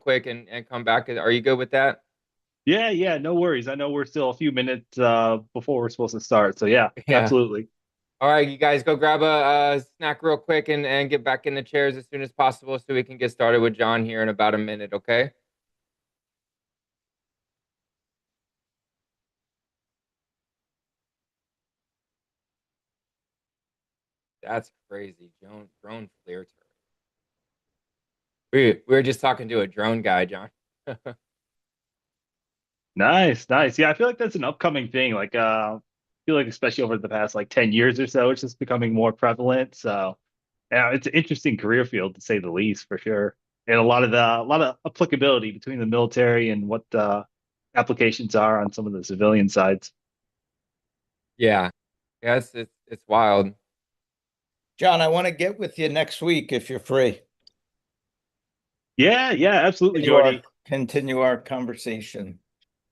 quick and come back. Are you good with that? Yeah, yeah, no worries. I know we're still a few minutes before we're supposed to start. So yeah, Yeah. absolutely. All right, you guys go grab a snack real quick and get back in the chairs as soon as possible so we can get started with John here in about a minute, okay? That's crazy. Drone flare turret. We were just talking to a drone guy, John. Nice, nice. Yeah, I feel like that's an upcoming thing. I feel like especially over the past like 10 years or so, it's just becoming more prevalent. So yeah, it's an interesting career field to say the least, for sure. And a lot of applicability between the military and what applications are on some of the civilian sides. Yeah. Yeah, it's wild. John, I want to get with you next week if you're free. Yeah, yeah, absolutely, Continue our Jordy. continue our conversation.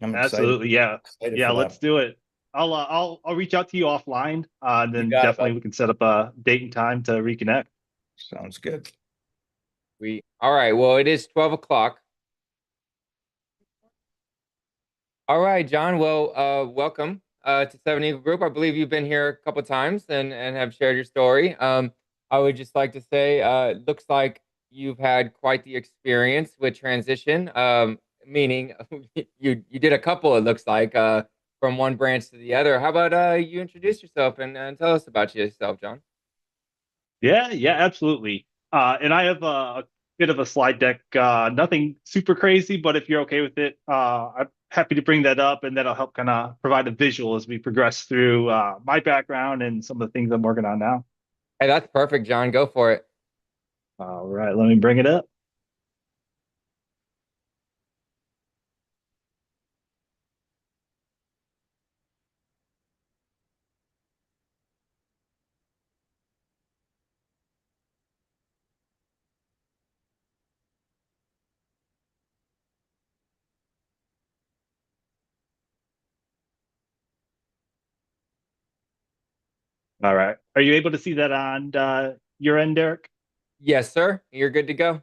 I'm Absolutely. Yeah. excited Yeah, for let's that. do it. I'll reach out to you offline, and You then got it, definitely bud. we can set up a date and time to reconnect. Sounds good. We all right. Well, it is 12 o'clock. All right, John. Well, welcome to Seven Eagle Group. I believe you've been here a couple times and have shared your story. I would just like to say, it looks like you've had quite the experience with transition. Meaning you did a couple. It looks like from one branch to the other. How about you introduce yourself and tell us about yourself, John? Yeah, yeah, absolutely. And I have a bit of a slide deck, nothing super crazy, but if you're okay with it, I'm happy to bring that up, and that'll help kind of provide a visual as we progress through my background and some of the things I'm working on now. Hey, that's perfect, John. Go for it. All right, let me bring it up. All right. Are you able to see that on your end, Derek? Yes, sir. You're good to go.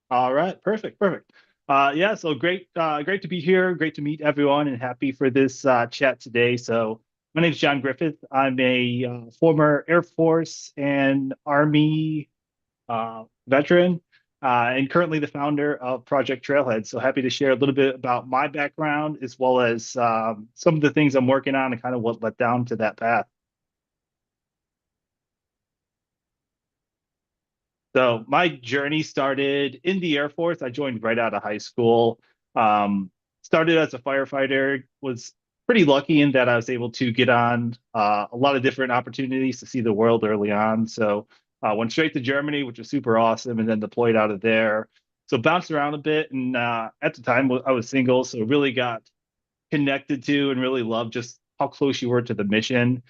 All right, perfect, perfect. Yeah, so great to be here. Great to meet everyone, and happy for this chat today. So, my name is John Griffith. I'm a former Air Force and Army veteran, and currently the founder of Project Trailhead. So, happy to share a little bit about my background as well as some of the things I'm working on and kind of what led down to that path. So my journey started in the Air Force. I joined right out of high school. Started as a firefighter, was pretty lucky in that I was able to get on a lot of different opportunities to see the world early on. So went straight to Germany, which was super awesome, and then deployed out of there. So bounced around a bit, and at the time I was single, so really got connected to and really loved just how close you were to the mission.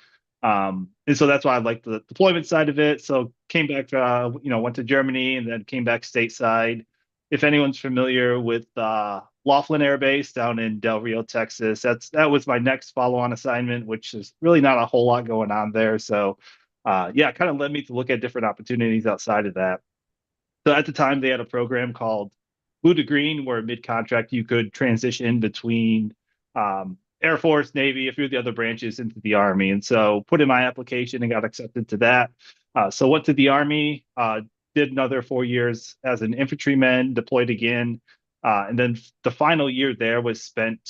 And so that's why I like the deployment side of it. So came back, went to Germany and then came back stateside. If anyone's familiar with Laughlin Air Base down in Del Rio, Texas, that was my next follow-on assignment, which is really not a whole lot going on there. So, yeah, it kind of led me to look at different opportunities outside of that. So at the time, they had a program called Blue to Green, where mid-contract you could transition between Air Force, Navy, a few of the other branches into the Army. And so put in my application and got accepted to that. So went to the Army, did another 4 years as an infantryman, deployed again. And then the final year there was spent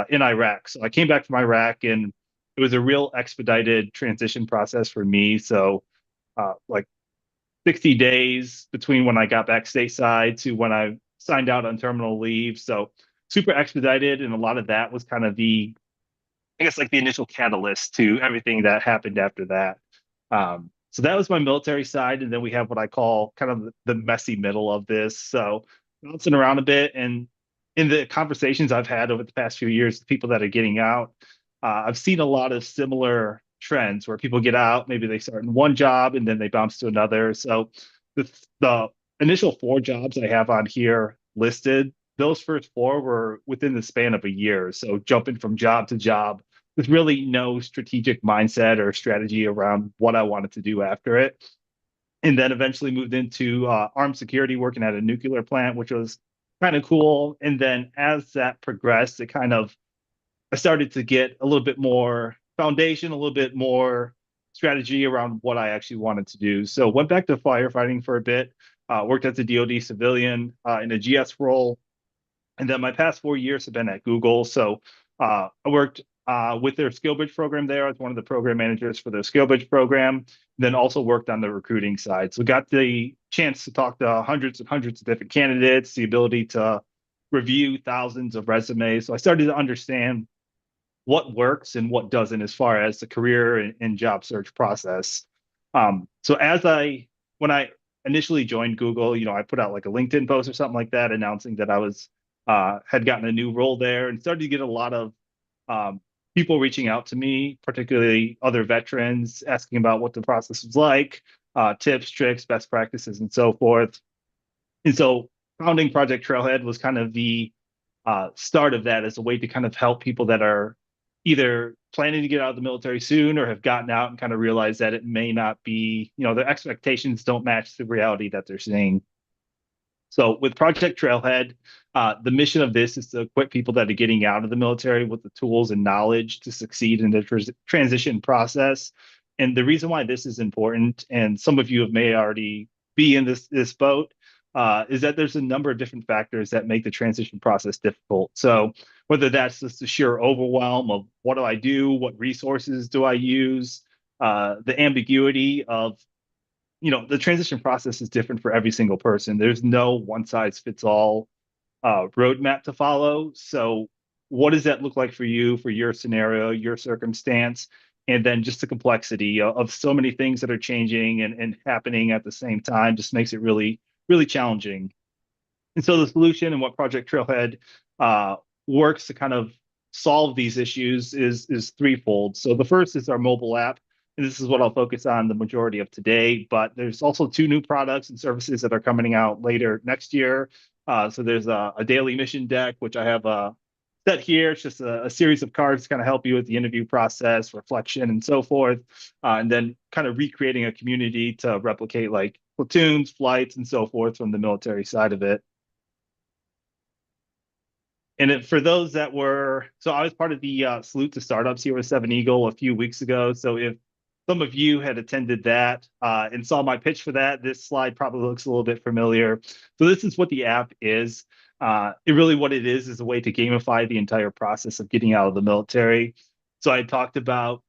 in Iraq. So I came back from Iraq, and it was a real expedited transition process for me. So like 60 days between when I got back stateside to when I signed out on terminal leave. So super expedited. And a lot of that was kind of I guess, like the initial catalyst to everything that happened after that. So that was my military side. And then we have what I call kind of the messy middle of this. So bouncing around a bit. And in the conversations I've had over the past few years, the people that are getting out, I've seen a lot of similar trends where people get out, maybe they start in one job and then they bounce to another. So the initial four jobs I have on here listed, those first four were within the span of a year. So jumping from job to job with really no strategic mindset or strategy around what I wanted to do after it. And then eventually moved into armed security, working at a nuclear plant, which was kind of cool. And then as that progressed, I started to get a little bit more foundation, a little bit more strategy around what I actually wanted to do. So went back to firefighting for a bit, worked as a DoD civilian in a GS role, and then my past 4 years have been at Google. So I worked with their skill bridge program there. I was one of the program managers for their skill bridge program. Then also worked on the recruiting side. So got the chance to talk to hundreds and hundreds of different candidates, the ability to review thousands of resumes. So I started to understand what works and what doesn't as far as the career and job search process. So when I initially joined Google, I put out like a LinkedIn post or something like that announcing that I was had gotten a new role there and started to get a lot of people reaching out to me, particularly other veterans, asking about what the process was like, tips, tricks, best practices, and so forth. And so founding Project Trailhead was kind of the start of that as a way to kind of help people that are either planning to get out of the military soon or have gotten out and kind of realize that it may not be, their expectations don't match the reality that they're seeing. So with Project Trailhead, the mission of this is to equip people that are getting out of the military with the tools and knowledge to succeed in the transition process. And the reason why this is important, and some of you may already be in this boat, is that there's a number of different factors that make the transition process difficult. So whether that's just the sheer overwhelm of what do I do, what resources do I use, the ambiguity of the transition process is different for every single person. There's no one size fits all roadmap to follow. So, what does that look like for you, for your scenario, your circumstance? And then just the complexity of so many things that are changing and happening at the same time just makes it really, really challenging. And so the solution and what Project Trailhead works to kind of solve these issues is threefold. So the first is our mobile app, and this is what I'll focus on the majority of today. But there's also two new products and services that are coming out later next year. So there's a daily mission deck, which I have set here. It's just a series of cards to kind of help you with the interview process, reflection, and so forth. And then kind of recreating a community to replicate like platoons, flights, and so forth from the military side of it. And for those that so I was part of the Salute to Startups here with Seven Eagle a few weeks ago. So if some of you had attended that and saw my pitch for that, this slide probably looks a little bit familiar. So this is what the app is. What it is a way to gamify the entire process of getting out of the military. So I talked about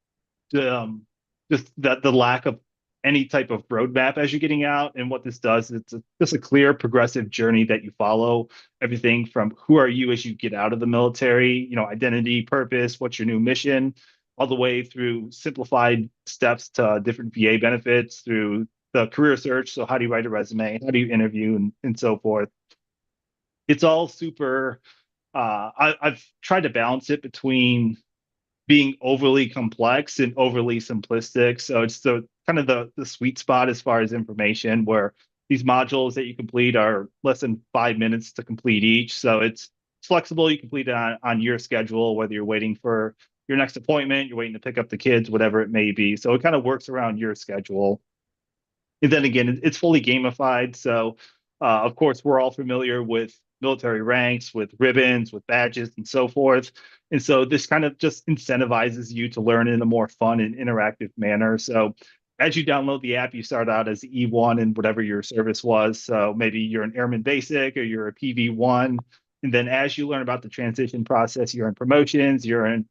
just the lack of any type of roadmap as you're getting out. And what this does, it's just a clear progressive journey that you follow. Everything from who are you as you get out of the military, identity, purpose, what's your new mission, all the way through simplified steps to different VA benefits, through the career search. So how do you write a resume? How do you interview and so forth? It's all super, I've tried to balance it between being overly complex and overly simplistic. So it's the kind of the sweet spot as far as information, where these modules that you complete are less than 5 minutes to complete each. So it's flexible. You complete it on your schedule, whether you're waiting for your next appointment, you're waiting to pick up the kids, whatever it may be. So it kind of works around your schedule. And then again, it's fully gamified. So of course, we're all familiar with military ranks, with ribbons, with badges, and so forth. And so this kind of just incentivizes you to learn in a more fun and interactive manner. So as you download the app, you start out as E1 in whatever your service was. So maybe you're an Airman Basic or you're a PV1. And then as you learn about the transition process, you're in promotions, you're in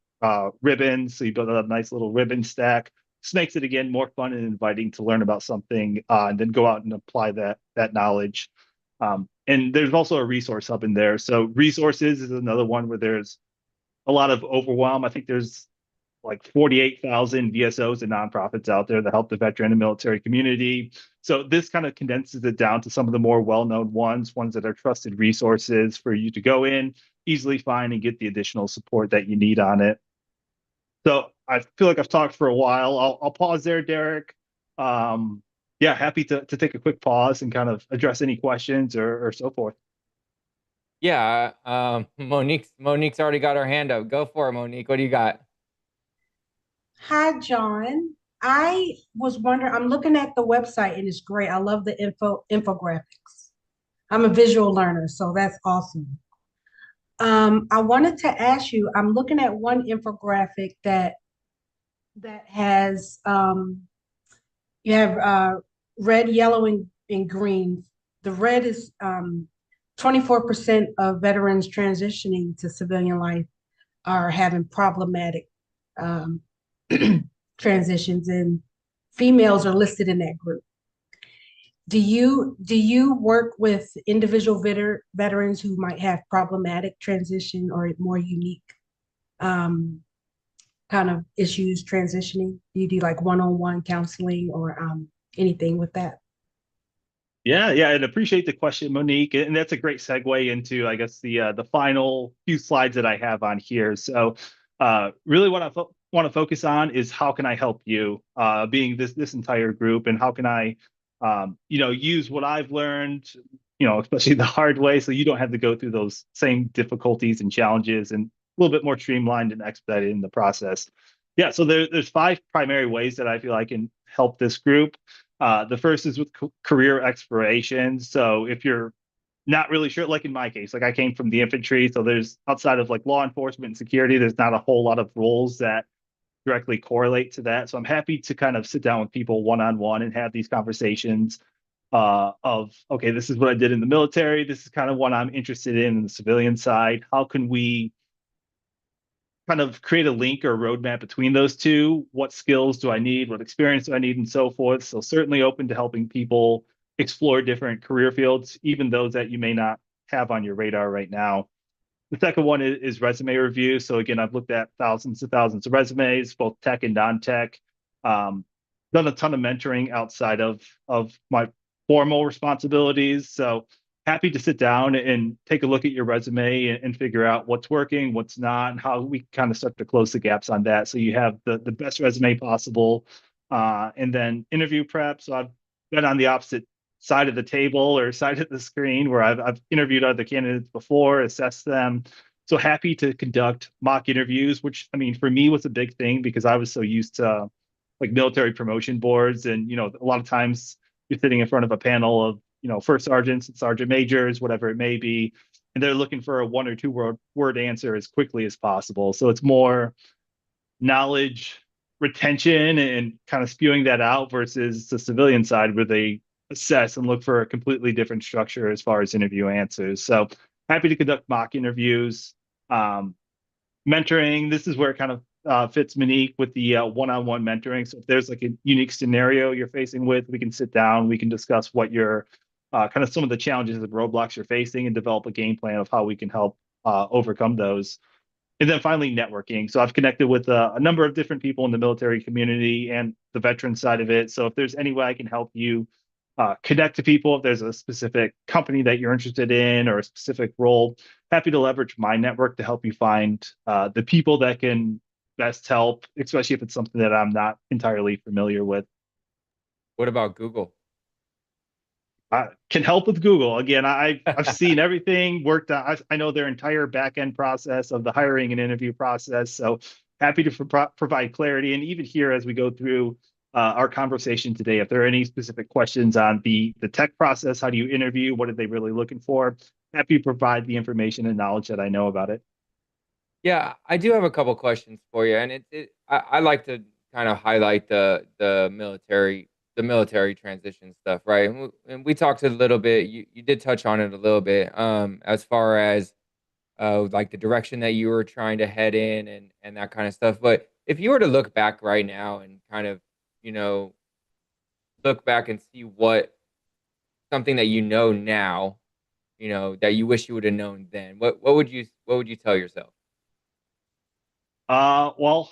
ribbons. So you build a nice little ribbon stack. This makes it again more fun and inviting to learn about something and then go out and apply that knowledge. And there's also a resource hub in there. So resources is another one where there's a lot of overwhelm. I think there's like 48,000 VSOs and nonprofits out there that help the veteran and military community. So this kind of condenses it down to some of the more well-known ones that are trusted resources for you to go in, easily find and get the additional support that you need on it. So I feel like I've talked for a while. I'll pause there, Derek. Yeah, happy to take a quick pause and kind of address any questions or so forth. Yeah, Monique's already got her hand up. Go for it, Monique. What do you got? Hi, John. I was wondering, I'm looking at the website and it's great. I love the infographics. I'm a visual learner, so that's awesome. I wanted to ask you, I'm looking at one infographic that has you have red, yellow, and green. The red is 24% of veterans transitioning to civilian life are having problematic um, transitions, and females are listed in that group. Do you work with individual veterans who might have problematic transition or more unique um, kind of issues transitioning? Do you do like one-on-one counseling or anything with that? Yeah, and appreciate the question, Monique. And that's a great segue into, I guess, the final few slides that I have on here. So, really, what I want to focus on is how can I help you, being this entire group, and how can I, use what I've learned, especially the hard way, so you don't have to go through those same difficulties and challenges, and a little bit more streamlined and expedited in the process. Yeah, so there's five primary ways that I feel I can help this group. The first is with career exploration. So if you're not really sure, like in my case, like I came from the infantry, so there's outside of like law enforcement and security, there's not a whole lot of roles that directly correlate to that. So I'm happy to kind of sit down with people one on one and have these conversations of, okay, this is what I did in the military. This is kind of what I'm interested in the civilian side. How can we kind of create a link or a roadmap between those two? What skills do I need? What experience do I need? And so forth. So certainly open to helping people explore different career fields, even those that you may not have on your radar right now. The second one is resume review. So again, I've looked at thousands and thousands of resumes, both tech and non-tech. Um, Done a ton of mentoring outside of my formal responsibilities. So happy to sit down and take a look at your resume and figure out what's working, what's not, and how we kind of start to close the gaps on that. So you have the best resume possible. And then interview prep. So I've been on the opposite side of the table or side of the screen where I've interviewed other candidates before, assessed them. So happy to conduct mock interviews, which I mean, for me was a big thing because I was so used to like military promotion boards. And, a lot of times you're sitting in front of a panel of, first sergeants and sergeant majors, whatever it may be, and they're looking for a one or two word answer as quickly as possible. So it's more knowledge retention and kind of spewing that out versus the civilian side where they assess and look for a completely different structure as far as interview answers. So happy to conduct mock interviews. Mentoring, this is where it kind of fits Monique with the one-on-one mentoring. So if there's like a unique scenario you're facing with, we can sit down, we can discuss what your kind of some of the challenges and roadblocks you're facing and develop a game plan of how we can help overcome those. And then finally, networking. So I've connected with a number of different people in the military community and the veteran side of it. So if there's any way I can help you connect to people, if there's a specific company that you're interested in or a specific role, happy to leverage my network to help you find the people that can best help, especially if it's something that I'm not entirely familiar with. What about Google? Can help with Google. Again, I've seen everything worked out. I know their entire back end process of the hiring and interview process. So happy to provide clarity. And even here, as we go through our conversation today, if there are any specific questions on the tech process, how do you interview? What are they really looking for? Happy to provide the information and knowledge that I know about it. Yeah, I do have a couple questions for you, and I like to kind of highlight the military transition stuff, right? And we talked a little bit. You did touch on it a little bit, as far as like the direction that you were trying to head in and that kind of stuff. But if you were to look back right now and kind of, you know, look back and see what something that you know now, that you wish you would have known then, what would you tell yourself? Well,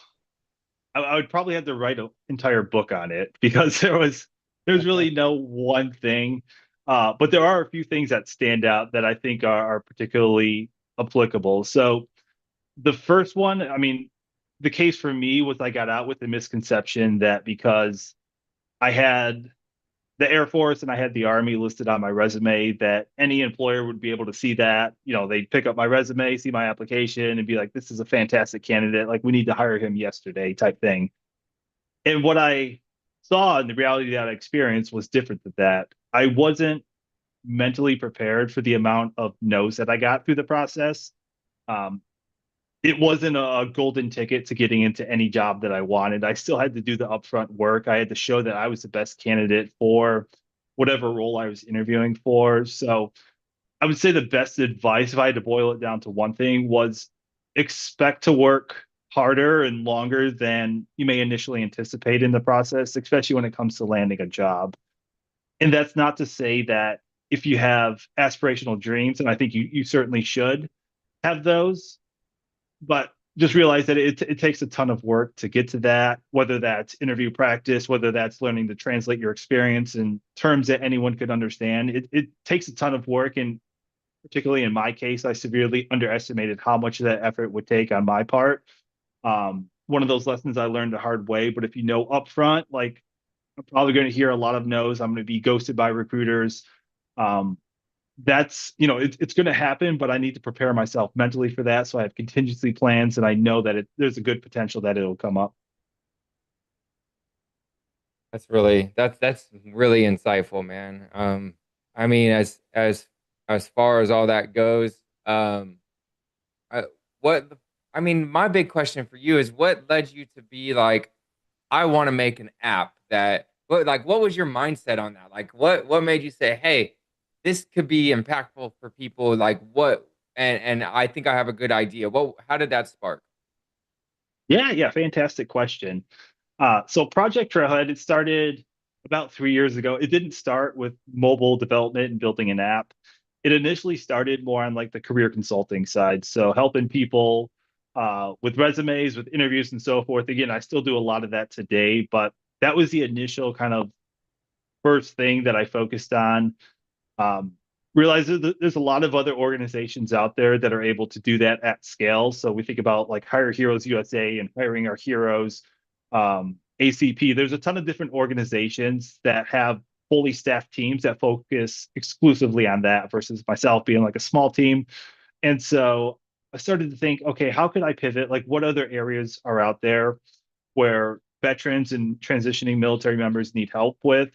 I would probably have to write an entire book on it because there's really no one thing. But there are a few things that stand out that I think are particularly applicable. So the first one, I mean, the case for me was I got out with the misconception that because I had the Air Force and I had the Army listed on my resume, that any employer would be able to see that. They'd pick up my resume, see my application, and be like, this is a fantastic candidate. Like, we need to hire him yesterday, type thing. And what I saw and the reality that I experienced was different than that. I wasn't mentally prepared for the amount of no's that I got through the process. Um, it wasn't a golden ticket to getting into any job that I wanted. I still had to do the upfront work. I had to show that I was the best candidate for whatever role I was interviewing for. So I would say the best advice, if I had to boil it down to one thing, was expect to work harder and longer than you may initially anticipate in the process, especially when it comes to landing a job. And that's not to say that if you have aspirational dreams, and I think you certainly should have those, but just realize that it takes a ton of work to get to that, whether that's interview practice, whether that's learning to translate your experience in terms that anyone could understand. It takes a ton of work. And particularly in my case, I severely underestimated how much of that effort would take on my part. One of those lessons I learned the hard way. But if you know upfront, like I'm probably going to hear a lot of no's, I'm going to be ghosted by recruiters. Um, that's it's going to happen, but I need to prepare myself mentally for that. So I have contingency plans, and I know that there's a good potential that it'll come up. That's really insightful, man. I mean, as far as all that goes, I, what I mean, my big question for you is what led you to be like, I want to make an app that, what was your mindset on that? Like, what made you say, hey, this could be impactful for people? Like, what? And I think I have a good idea. How did that spark? Yeah, fantastic question. So Project Trailhead, it started about 3 years ago. It didn't start with mobile development and building an app. It initially started more on like the career consulting side, so helping people with resumes, with interviews, and so forth. Again, I still do a lot of that today, but that was the initial kind of first thing that I focused on. Um, Realize that there's a lot of other organizations out there that are able to do that at scale. So we think about like Hire Heroes USA and Hiring Our Heroes, ACP. There's a ton of different organizations that have fully staffed teams that focus exclusively on that versus myself being like a small team. And so I started to think, okay, how could I pivot? Like, what other areas are out there where veterans and transitioning military members need help with?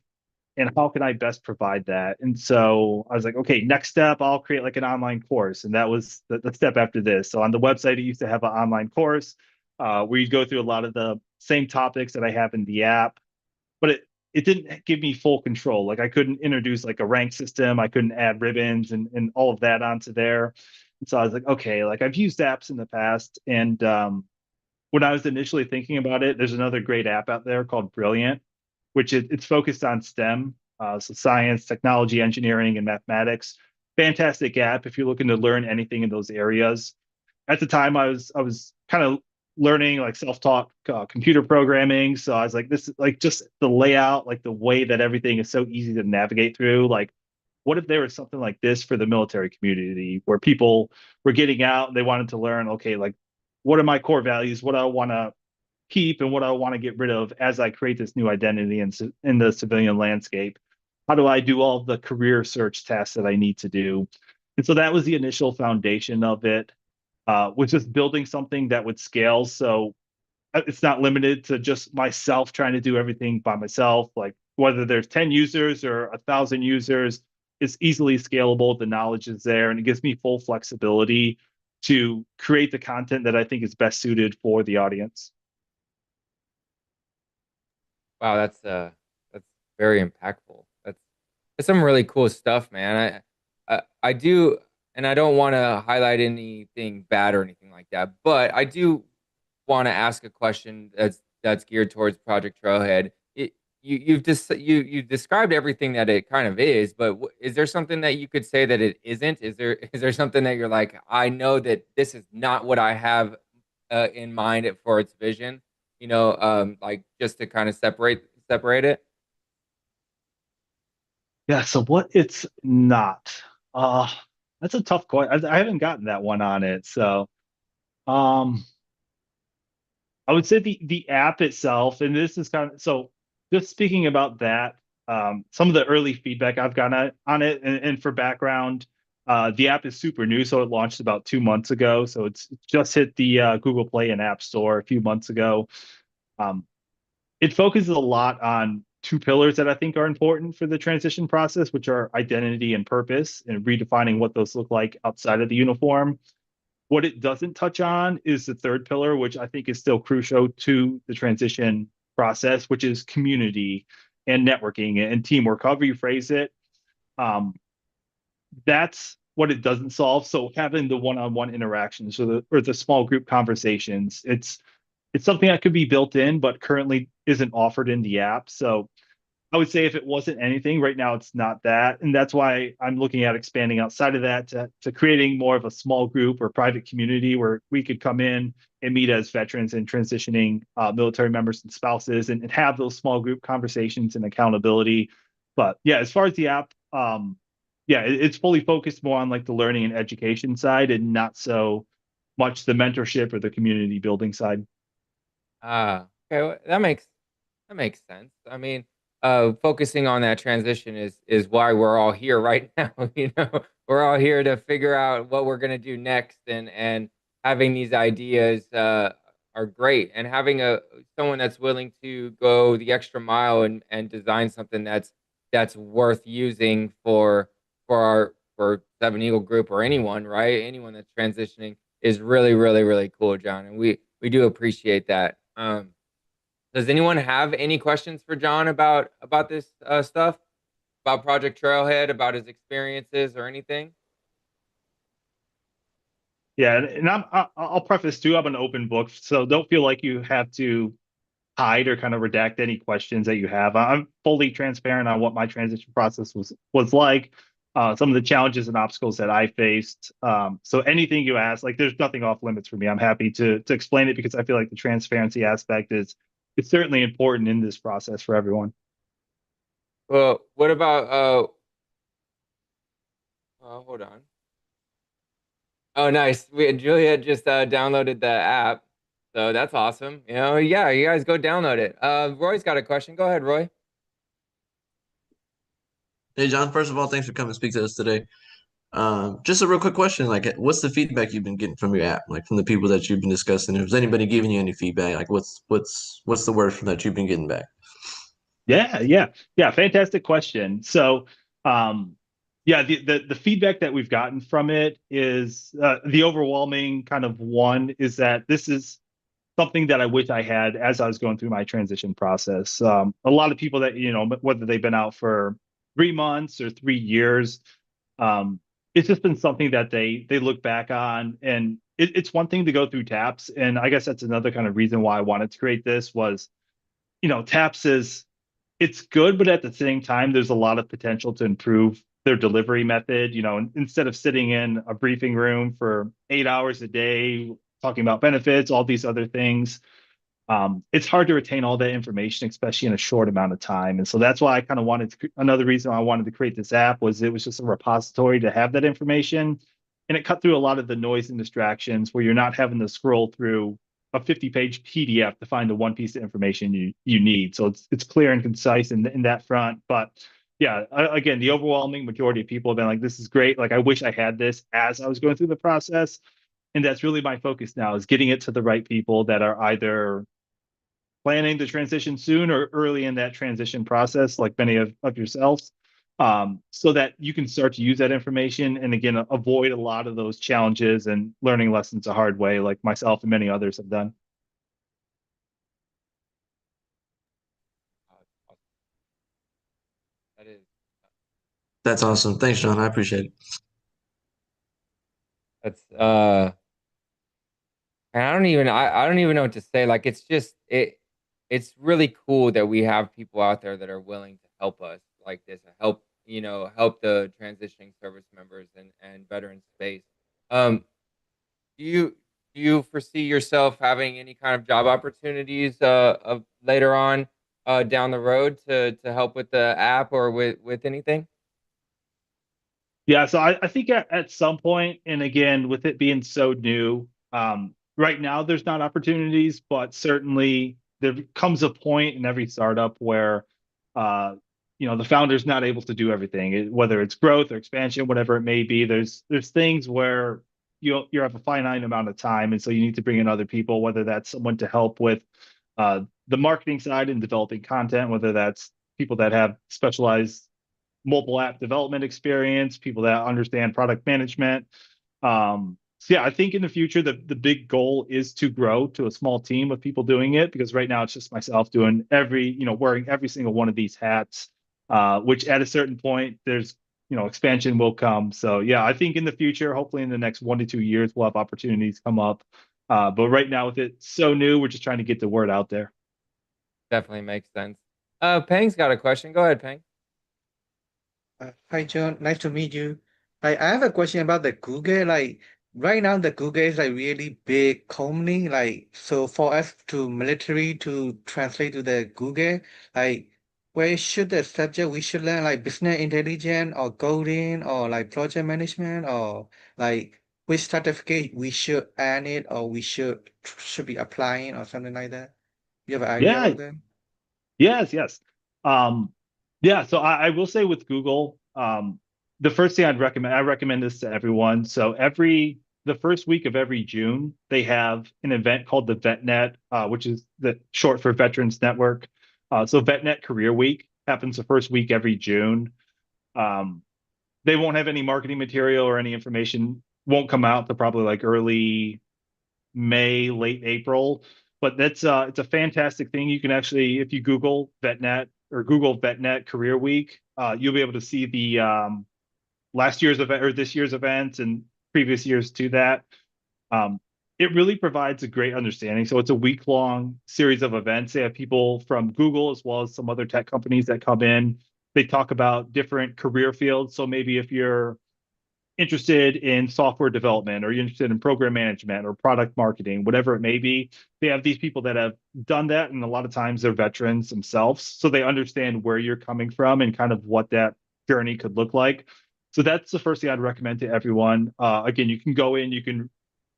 And how can I best provide that? And so I was like, okay, next step, I'll create like an online course. And that was the step after this. So on the website, it used to have an online course where you go through a lot of the same topics that I have in the app, but it didn't give me full control. Like I couldn't introduce like a rank system. I couldn't add ribbons and all of that onto there. And so I was like, okay, like I've used apps in the past. And when I was initially thinking about it, there's another great app out there called Brilliant, which it's focused on STEM, so science, technology, engineering, and mathematics. Fantastic app if you're looking to learn anything in those areas. At the time, I was kind of learning like self-taught computer programming, so I was like, this is like just the layout, like the way that everything is so easy to navigate through. Like, what if there was something like this for the military community where people were getting out and they wanted to learn, okay, like what are my core values? What do I want to keep and what I want to get rid of as I create this new identity in the civilian landscape? How do I do all the career search tasks that I need to do? And so that was the initial foundation of it, was just building something that would scale. So it's not limited to just myself trying to do everything by myself. Like whether there's 10 users or 1,000 users, it's easily scalable. The knowledge is there, and it gives me full flexibility to create the content that I think is best suited for the audience. Wow, that's very impactful. That's some really cool stuff, man. I do, and I don't want to highlight anything bad or anything like that, but I do want to ask a question that's geared towards Project Trailhead. You've described everything that it kind of is, but is there something that you could say that it isn't? Is there something that you're like, I know that this is not what I have in mind for its vision? Like just to kind of separate it. Yeah, so what it's not. Uh that's a tough question. I haven't gotten that one on it. So um I would say the app itself, and this is kind of so just speaking about that, some of the early feedback I've gotten on it, and for background, the app is super new, so it launched about 2 months ago. So it's just hit the Google Play and App Store a few months ago. Um, it focuses a lot on two pillars that I think are important for the transition process, which are identity and purpose, and redefining what those look like outside of the uniform. What it doesn't touch on is the third pillar, which I think is still crucial to the transition process, which is community and networking and teamwork, however you phrase it. Um, that's what it doesn't solve. So having the one-on-one interactions or the small group conversations, it's something that could be built in, but currently isn't offered in the app. So I would say if it wasn't anything, right now it's not that. And that's why I'm looking at expanding outside of that to creating more of a small group or private community where we could come in and meet as veterans and transitioning military members and spouses and have those small group conversations and accountability. But yeah, as far as the app, yeah, it's fully focused more on like the learning and education side and not so much the mentorship or the community building side. Okay, well, that makes sense. I mean, focusing on that transition is why we're all here right now. You know, we're all here to figure out what we're gonna do next, and having these ideas are great, and having a someone that's willing to go the extra mile and design something that's worth using for Seven Eagle Group or anyone, right? Anyone that's transitioning is really cool, John, and we do appreciate that. Does anyone have any questions for John about this stuff, about Project Trailhead, about his experiences or anything? Yeah, and I'll preface too, I'm an open book, so don't feel like you have to hide or kind of redact any questions that you have. I'm fully transparent on what my transition process was like, some of the challenges and obstacles that I faced. So anything you ask, like there's nothing off limits for me. I'm happy to explain it because I feel like the transparency aspect is it's certainly important in this process for everyone. Well, what about hold on. Oh, nice. Julia just downloaded the app, so that's awesome. You know, yeah, you guys go download it. Roy's got a question. Go ahead, Roy. Hey, John, first of all, thanks for coming to speak to us today. Just a real quick question, like what's the feedback you've been getting from your app, like from the people that you've been discussing? If anybody giving you any feedback, like what's the word from that you've been getting back? Yeah. Fantastic question. So, yeah, the feedback that we've gotten from it is the overwhelming kind of one is that this is something that I wish I had as I was going through my transition process. A lot of people that, you know, whether they've been out for 3 months or 3 years, it's just been something that they look back on. And it's one thing to go through TAPS. And I guess that's another kind of reason why I wanted to create this was, you know, TAPS is it's good, but at the same time, there's a lot of potential to improve their delivery method. You know, instead of sitting in a briefing room for 8 hours a day talking about benefits, all these other things, it's hard to retain all that information, especially in a short amount of time. And so that's why I kind of wanted to. Another reason I wanted to create this app was it was just a repository to have that information, and it cut through a lot of the noise and distractions where you're not having to scroll through a 50-page PDF to find the one piece of information you need. So it's clear and concise in that front. But yeah, again, the overwhelming majority of people have been like, "This is great. Like, I wish I had this as I was going through the process." And that's really my focus now is getting it to the right people that are either planning the transition soon or early in that transition process, like many of yourselves, so that you can start to use that information and again avoid a lot of those challenges and learning lessons the hard way, like myself and many others have done. That is That's awesome. Thanks, John. I appreciate it. that's and I don't even know what to say. Like it's really cool that we have people out there that are willing to help us like this, help, you know, help the transitioning service members and veteran space. Um, do you do you foresee yourself having any kind of job opportunities of later on down the road to help with the app or with anything? Yeah, so I think at some point, and again, with it being so new, right now there's not opportunities, but certainly there comes a point in every startup where, uh, you know, the founder's not able to do everything, whether it's growth or expansion, whatever it may be. There's things where you have a finite amount of time, and so you need to bring in other people, whether that's someone to help with the marketing side and developing content, whether that's people that have specialized mobile app development experience, people that understand product management. So yeah, I think in the future, the big goal is to grow to a small team of people doing it, because right now it's just myself doing wearing every single one of these hats, which at a certain point, there's, expansion will come. So yeah, I think in the future, hopefully in the next 1 to 2 years, we'll have opportunities come up. But right now with it so new, we're just trying to get the word out there. Definitely makes sense. Peng's got a question. Go ahead, Peng. Hi, John. Nice to meet you. I have a question about the Google. Like, right now, the Google is like really big company. Like, so for us to military to translate to the Google, like, where should the subject we should learn like business intelligence or coding or like project management or like which certificate we should earn it or we should be applying or something like that? You have an idea Yeah, about that? yes, yes. Um, yeah, so I will say with Google, the first thing I recommend this to everyone. So the first week of every June, they have an event called the VetNet, which is the short for Veterans Network. So VetNet Career Week happens the first week every June. Um, they won't have any marketing material or any information won't come out to probably like early May, late April. But that's it's a fantastic thing. You can actually, if you Google VetNet or Google VetNet Career Week, you'll be able to see the last year's event or this year's events and previous years to that. Um, it really provides a great understanding. So it's a week-long series of events. They have people from Google as well as some other tech companies that come in. They talk about different career fields. So maybe if you're interested in software development or you're interested in program management or product marketing, whatever it may be, they have these people that have done that. And a lot of times they're veterans themselves. So they understand where you're coming from and kind of what that journey could look like. So that's the first thing I'd recommend to everyone. Again, you can go in, you can,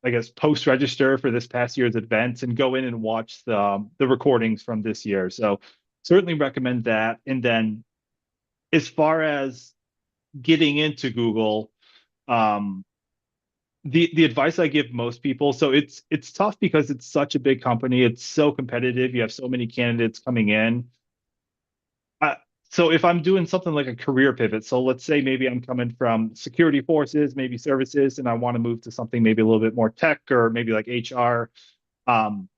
I guess, post register for this past year's events and go in and watch the recordings from this year. So certainly recommend that. And then as far as getting into Google, um, the advice I give most people, so it's tough because it's such a big company. It's so competitive. You have so many candidates coming in. So if I'm doing something like a career pivot, so let's say maybe I'm coming from security forces, maybe services, and I want to move to something maybe a little bit more tech or maybe like HR. Um,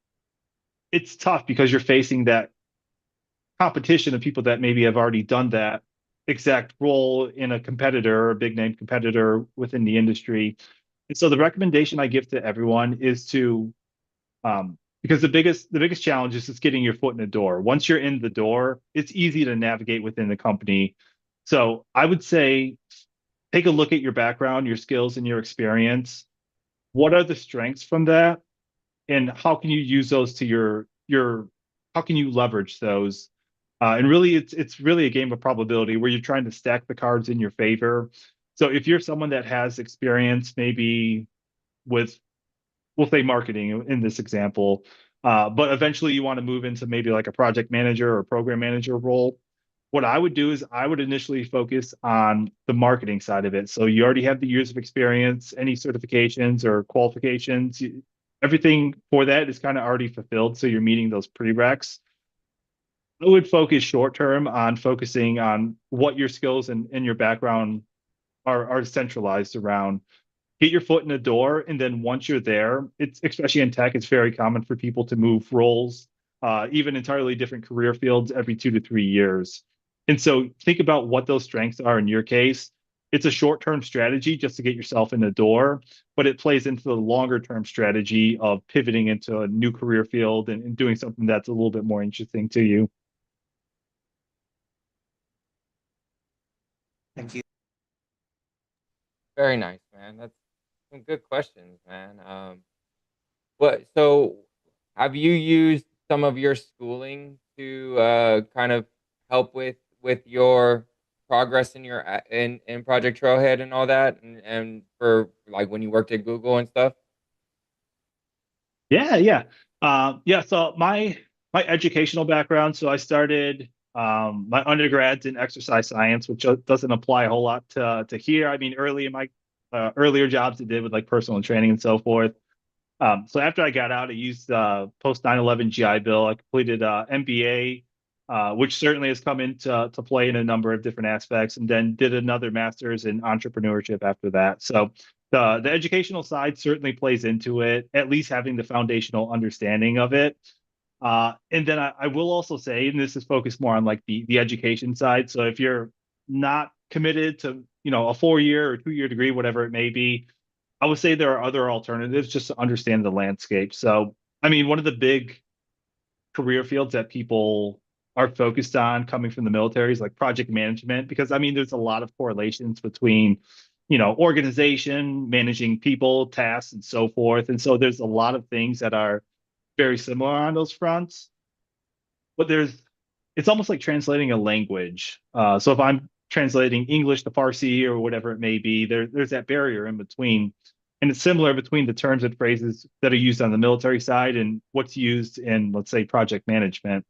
it's tough because you're facing that competition of people that maybe have already done that exact role in a competitor, a big name competitor within the industry. And so the recommendation I give to everyone is to, because the biggest challenge is just getting your foot in the door. Once you're in the door, it's easy to navigate within the company. So I would say take a look at your background, your skills, and your experience. What are the strengths from that? And how can you use those to your how can you leverage those? And really, it's really a game of probability where you're trying to stack the cards in your favor. So if you're someone that has experience, maybe with, we'll say marketing in this example, but eventually you want to move into maybe like a project manager or program manager role. What I would do is I would initially focus on the marketing side of it. So you already have the years of experience, any certifications or qualifications, everything for that is kind of already fulfilled. So you're meeting those prereqs. I would focus short term on focusing on what your skills and your background are centralized around. Get your foot in the door, and then once you're there, it's especially in tech, it's very common for people to move roles, even entirely different career fields every 2 to 3 years. And so think about what those strengths are in your case. It's a short-term strategy just to get yourself in the door, but it plays into the longer-term strategy of pivoting into a new career field and doing something that's a little bit more interesting to you. Thank you. Very nice, man. That's some good questions, man. So have you used some of your schooling to kind of help with your progress in your in Project Trailhead and all that, and for like when you worked at Google and stuff? Yeah, yeah. Yeah, so my educational background, so I started my undergrads in exercise science, which doesn't apply a whole lot to here. I mean, early in my earlier jobs, it did with like personal training and so forth. So after I got out, I used post 9/11 GI Bill. I completed MBA which certainly has come into to play in a number of different aspects, and then did another master's in entrepreneurship after that. So the educational side certainly plays into it, at least having the foundational understanding of it. And then I will also say, and this is focused more on like the education side. So if you're not committed to, a 4 year or 2 year degree, whatever it may be, I would say there are other alternatives just to understand the landscape. So, I mean, one of the big career fields that people are focused on coming from the military is like project management, because I mean, there's a lot of correlations between, organization, managing people, tasks, and so forth. And so there's a lot of things that are very similar on those fronts. But it's almost like translating a language. So if I'm translating English to Farsi or whatever it may be, there's that barrier in between. And it's similar between the terms and phrases that are used on the military side and what's used in, let's say, project management.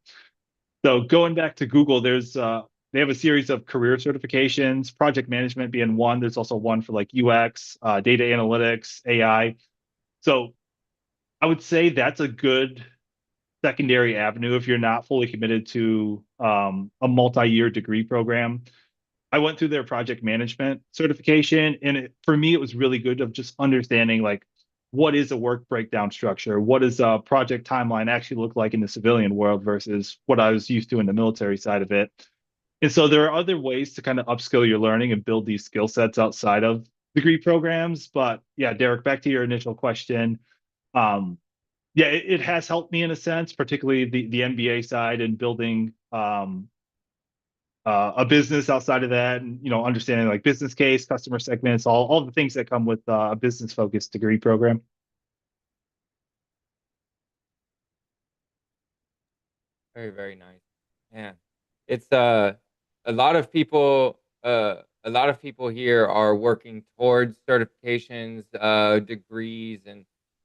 So going back to Google, they have a series of career certifications, project management being one. There's also one for like UX, data analytics, AI. So I would say that's a good secondary avenue if you're not fully committed to a multi-year degree program. I went through their project management certification, and for me, it was really good of just understanding like what is a work breakdown structure, what does a project timeline actually look like in the civilian world versus what I was used to in the military side of it. And so there are other ways to kind of upskill your learning and build these skill sets outside of degree programs. But yeah, Derek, back to your initial question. Um, yeah, it has helped me in a sense, particularly the MBA side and building a business outside of that, and understanding like business case, customer segments, all the things that come with a business focused degree program. Very, very nice. Yeah. It's a lot of people here are working towards certifications, degrees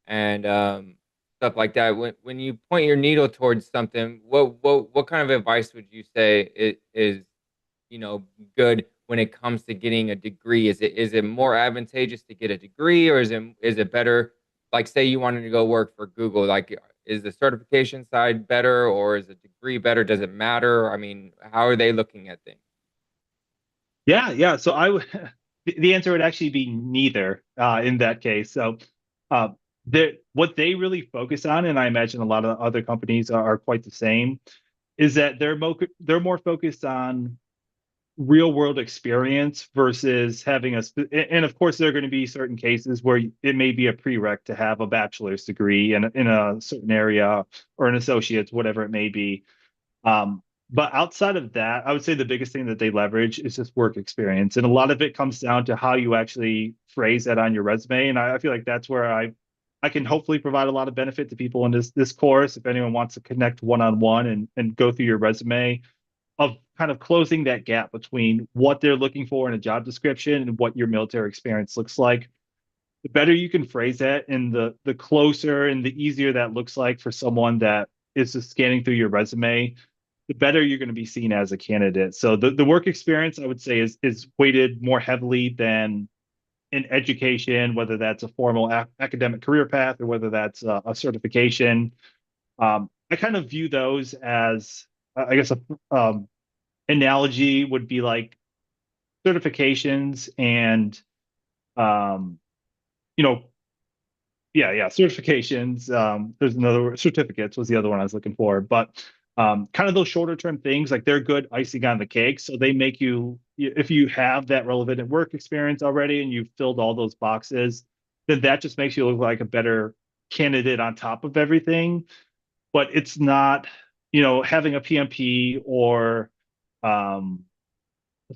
and stuff like that. When you point your needle towards something, what kind of advice would you say is you know, good when it comes to getting a degree? Is it more advantageous to get a degree, or is it better? Like, say you wanted to go work for Google, like, is the certification side better, or is a degree better? Does it matter? I mean, how are they looking at things? Yeah, yeah. So I would the answer would actually be neither in that case. So uh, what they really focus on, and I imagine a lot of other companies are quite the same, is that they're more focused on real world experience versus having and of course there are going to be certain cases where it may be a prereq to have a bachelor's degree in a certain area or an associate's, whatever it may be. um, but outside of that, I would say the biggest thing that they leverage is just work experience, and a lot of it comes down to how you actually phrase that on your resume. And I feel like that's where I can hopefully provide a lot of benefit to people in this course, if anyone wants to connect one-on-one and go through your resume, of kind of closing that gap between what they're looking for in a job description and what your military experience looks like. The better you can phrase that, and the closer and the easier that looks like for someone that is just scanning through your resume, the better you're going to be seen as a candidate. So the work experience, I would say, is weighted more heavily than in education, whether that's a formal academic career path or whether that's a certification. I kind of view those as, I guess, a analogy would be like certifications and um, you know, yeah, certifications. There's another word, certificates was the other one I was looking for, but kind of those shorter term things, like they're good icing on the cake. So they make you, if you have that relevant work experience already and you've filled all those boxes, then that just makes you look like a better candidate on top of everything. But it's not, having a PMP or um,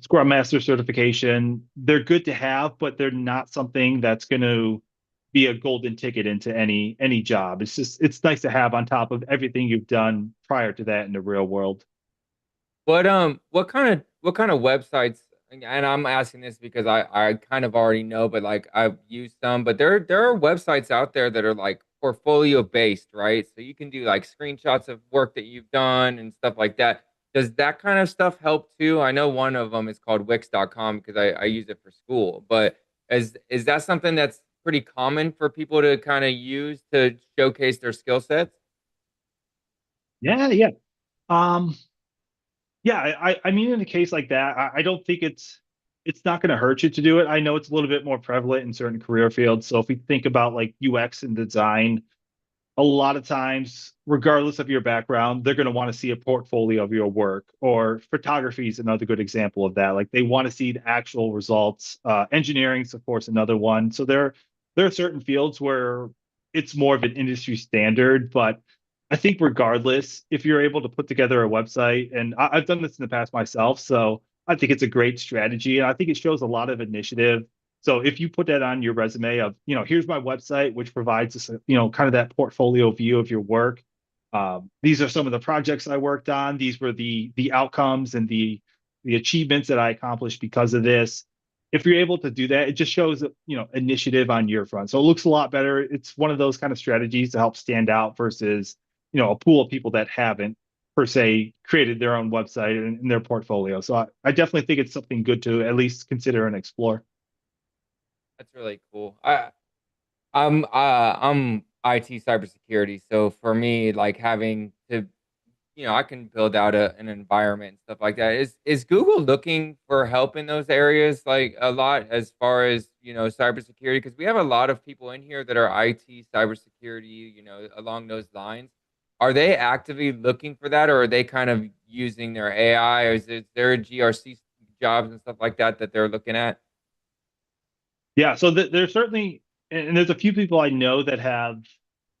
Scrum Master certification. They're good to have, but they're not something that's going to be a golden ticket into any job. It's nice to have on top of everything you've done prior to that in the real world. What kind of websites? And I'm asking this because I kind of already know, but like I've used some, but there are websites out there that are like portfolio based, right? So you can do like screenshots of work that you've done and stuff like that. Does that kind of stuff help too? I know one of them is called Wix.com because I use it for school, but is that something that's pretty common for people to kind of use to showcase their skill sets? Yeah, yeah. Um, Yeah, I mean, in a case like that, I don't think it's not going to hurt you to do it. I know it's a little bit more prevalent in certain career fields. So if we think about like UX and design, a lot of times, regardless of your background, they're going to want to see a portfolio of your work. Or photography is another good example of that. Like they want to see the actual results. Engineering's, of course, another one. So there are certain fields where it's more of an industry standard, but I think regardless, if you're able to put together a website, and I've done this in the past myself, so I think it's a great strategy, and I think it shows a lot of initiative. So if you put that on your resume of, here's my website, which provides us, kind of that portfolio view of your work. These are some of the projects I worked on. These were the outcomes and the achievements that I accomplished because of this. If you're able to do that, it just shows, initiative on your front. So it looks a lot better. It's one of those kind of strategies to help stand out versus, a pool of people that haven't per se created their own website and their portfolio. So I definitely think it's something good to at least consider and explore. That's really cool. I'm IT cybersecurity, so for me, like having to, I can build out an environment and stuff like that. Is Google looking for help in those areas like a lot as far as, cybersecurity? Because we have a lot of people in here that are IT cybersecurity, along those lines. Are they actively looking for that, or are they kind of using their AI, or is there GRC jobs and stuff like that that they're looking at? Yeah, so there's certainly, and there's a few people I know that have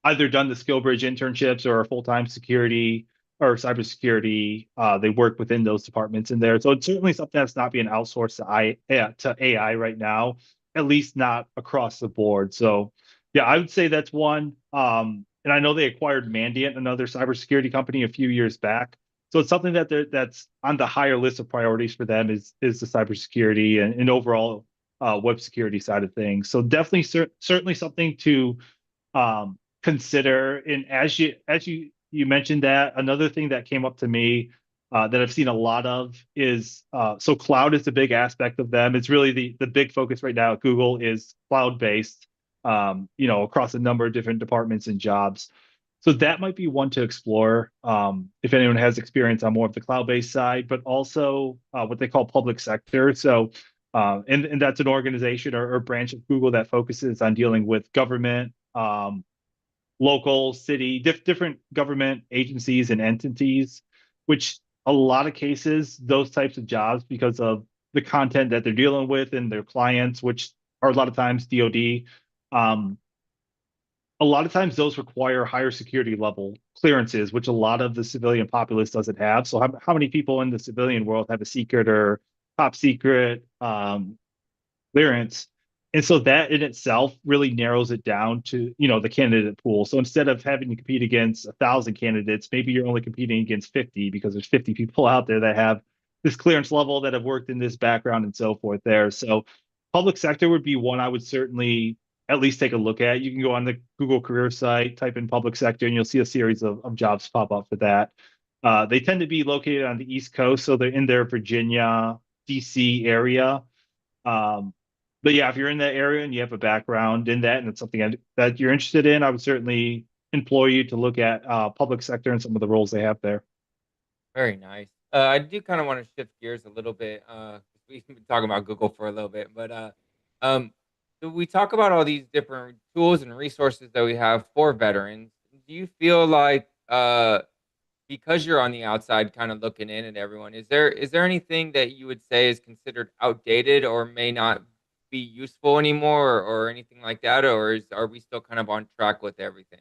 either done the SkillBridge internships or full-time security or cybersecurity. They work within those departments in there. So it's certainly something that's not being outsourced to AI right now, at least not across the board. So yeah, I would say that's one. And I know they acquired Mandiant, another cybersecurity company, a few years back. So it's something that's on the higher list of priorities for them is the cybersecurity and overall web security side of things. So definitely, certainly something to consider. And as you mentioned that, another thing that came up to me that I've seen a lot of is so cloud is a big aspect of them. It's really the big focus right now at Google is cloud based, across a number of different departments and jobs. So that might be one to explore if anyone has experience on more of the cloud-based side, but also what they call public sector. So, and that's an organization or branch of Google that focuses on dealing with government, local, city, different government agencies and entities, which a lot of cases, those types of jobs, because of the content that they're dealing with and their clients, which are a lot of times DoD, um, a lot of times those require higher security level clearances, which a lot of the civilian populace doesn't have. So how many people in the civilian world have a secret or top secret clearance? And so that in itself really narrows it down to, the candidate pool. So instead of having to compete against 1,000 candidates, maybe you're only competing against 50 because there's 50 people out there that have this clearance level that have worked in this background and so forth there. So public sector would be one I would certainly at least take a look at. You can go on the Google career site, type in public sector, and you'll see a series of jobs pop up for that. They tend to be located on the East Coast, so they're in their Virginia, DC area. Um, but yeah, if you're in that area and you have a background in that and it's something that you're interested in, I would certainly employ you to look at public sector and some of the roles they have there. Very nice. I do kind of want to shift gears a little bit. We've been talking about Google for a little bit, but um, so we talk about all these different tools and resources that we have for veterans. Do you feel like because you're on the outside, kind of looking in at everyone, is there anything that you would say is considered outdated or may not be useful anymore, or anything like that, or are we still kind of on track with everything?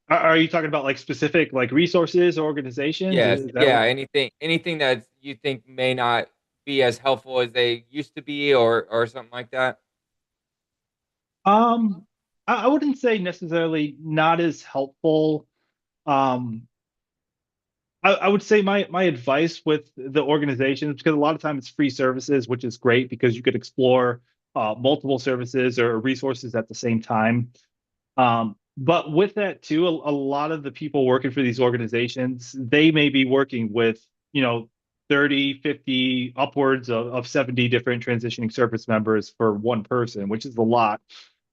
Are you talking about like specific like resources or organizations? Yes, Is that yeah. what? Anything that you think may not be as helpful as they used to be, or something like that. Um, I wouldn't say necessarily not as helpful. Um, I would say my advice with the organizations, because a lot of time it's free services, which is great because you could explore multiple services or resources at the same time. But with that too, a lot of the people working for these organizations, they may be working with, 30, 50, upwards of 70 different transitioning service members for one person, which is a lot.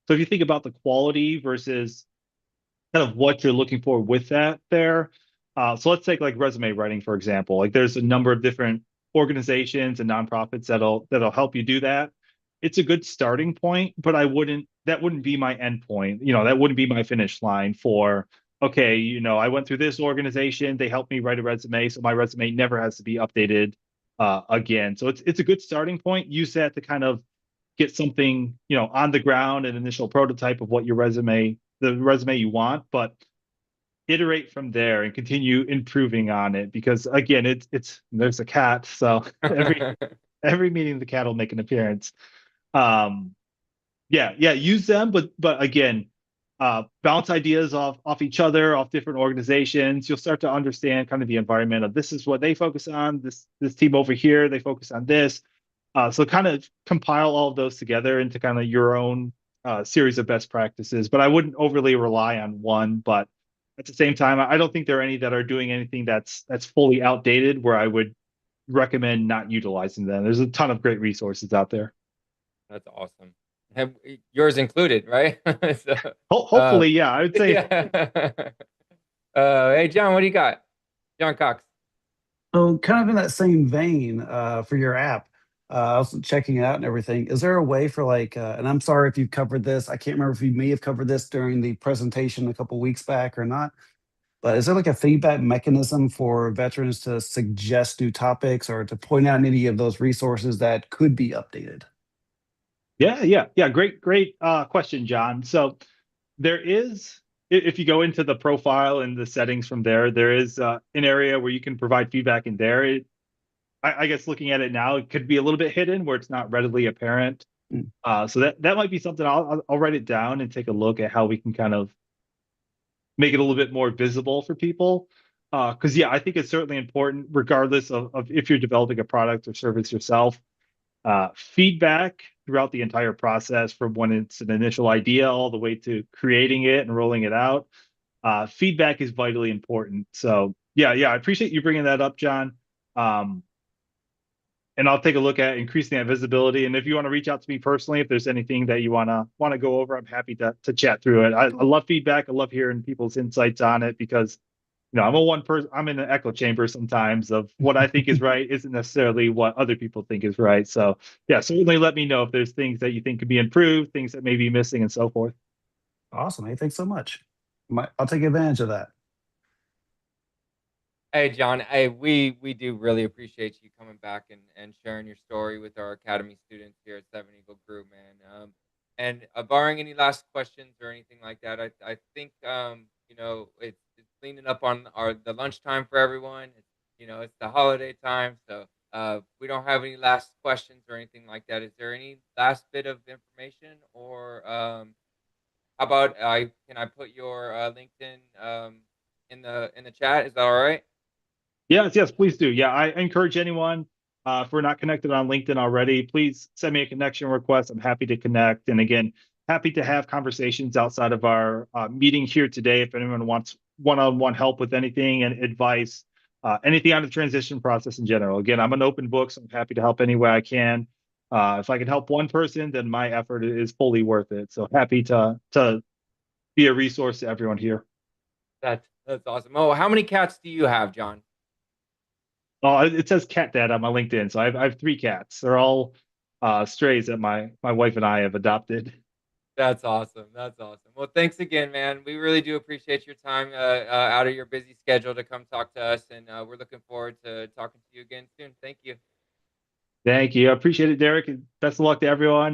So if you think about the quality versus kind of what you're looking for with that there, So let's take like resume writing, for example. Like there's a number of different organizations and nonprofits that'll help you do that. It's a good starting point, but that wouldn't be my end point. That wouldn't be my finish line for, okay, I went through this organization, they helped me write a resume, so my resume never has to be updated again. So it's a good starting point. Use that to kind of get something, on the ground, an initial prototype of what the resume you want, but iterate from there and continue improving on it because again, it's there's a cat, so every meeting the cat will make an appearance. Um, yeah, use them, but again, bounce ideas off each other, off different organizations. You'll start to understand kind of the environment of this is what they focus on. This team over here, they focus on this. So kind of compile all of those together into kind of your own series of best practices. But I wouldn't overly rely on one. But at the same time, I don't think there are any that are doing anything that's fully outdated where I would recommend not utilizing them. There's a ton of great resources out there. That's awesome. Have, yours included, right? So, Hopefully, yeah, I would say. yeah. Hey, John, what do you got? John Cox. So, kind of in that same vein, for your app, I was checking it out and everything. Is there a way for like, and I'm sorry if you covered this, I can't remember if you may have covered this during the presentation a couple weeks back or not, but is there like a feedback mechanism for veterans to suggest new topics or to point out any of those resources that could be updated? Yeah. Great question, John. So there is, if you go into the profile and the settings from there, there is an area where you can provide feedback in there. I guess looking at it now, it could be a little bit hidden where it's not readily apparent. So that might be something I'll write it down and take a look at how we can kind of make it a little bit more visible for people. Because yeah, I think it's certainly important, regardless of if you're developing a product or service yourself. Feedback throughout the entire process, from when it's an initial idea all the way to creating it and rolling it out. Feedback is vitally important. So yeah, I appreciate you bringing that up, John. And I'll take a look at increasing that visibility. And if you want to reach out to me personally, if there's anything that you want to go over, I'm happy to chat through it. I love feedback. I love hearing people's insights on it because I'm in an echo chamber sometimes of what I think is right isn't necessarily what other people think is right. So yeah, certainly let me know if there's things that you think could be improved, things that may be missing, and so forth. Awesome. Hey, thanks so much. I'll take advantage of that. Hey, John, we do really appreciate you coming back and sharing your story with our Academy students here at Seven Eagle Group, man. And barring any last questions or anything like that, I think it's cleaning up on the lunchtime for everyone. It's the holiday time, so we don't have any last questions or anything like that. Is there any last bit of information, or how about can I put your LinkedIn in the chat? Is that all right? Yes, please do. Yeah, I encourage anyone, if we're not connected on LinkedIn already, please send me a connection request. I'm happy to connect. And again, happy to have conversations outside of our meeting here today. If anyone wants one-on-one help with anything and advice, anything on the transition process in general. Again, I'm an open book, so I'm happy to help any way I can. If I can help one person, then my effort is fully worth it. So happy to be a resource to everyone here. That's awesome. Oh, how many cats do you have, John? Oh, it says cat dad on my LinkedIn. So I have 3 cats. They're all strays that my wife and I have adopted. That's awesome. That's awesome. Well, thanks again, man. We really do appreciate your time out of your busy schedule to come talk to us, and we're looking forward to talking to you again soon. Thank you. Thank you. I appreciate it, Derek. And best of luck to everyone.